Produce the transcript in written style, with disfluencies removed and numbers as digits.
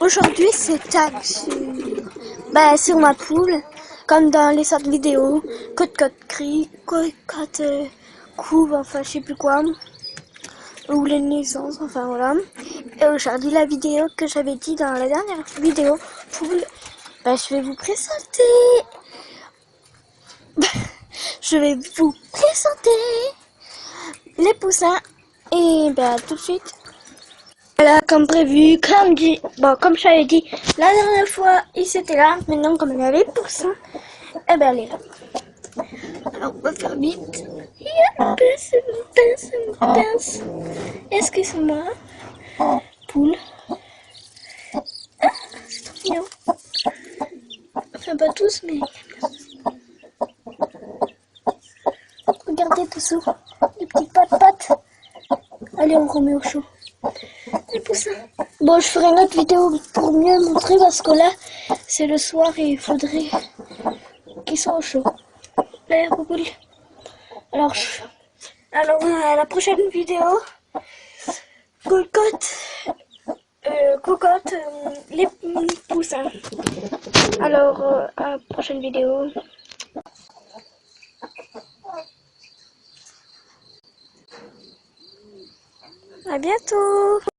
Aujourd'hui, c'est tag sur ma poule, comme dans les autres vidéos. Cote crie, cote couve, enfin je sais plus quoi. Ou les naissances, enfin voilà. Et aujourd'hui, la vidéo que j'avais dit dans la dernière vidéo, poule, je vais vous présenter. Je vais vous présenter les poussins. Et tout de suite. Voilà, comme prévu, comme j'avais dit la dernière fois, ils étaient là. Maintenant, comme il y a les poussins, elle est là. Alors, on va faire vite. Pince. Excuse-moi. Poule. Ah, c'est trop mignon. Enfin, pas tous, mais... Regardez dessous. Les petits pattes. Allez, on remet au chaud. Les poussins. Bon, je ferai une autre vidéo pour mieux montrer parce que là, c'est le soir et il faudrait qu'ils soient au chaud. Là, il y a alors, à la prochaine vidéo, cocotte, les poussins. Alors, à la prochaine vidéo. À bientôt.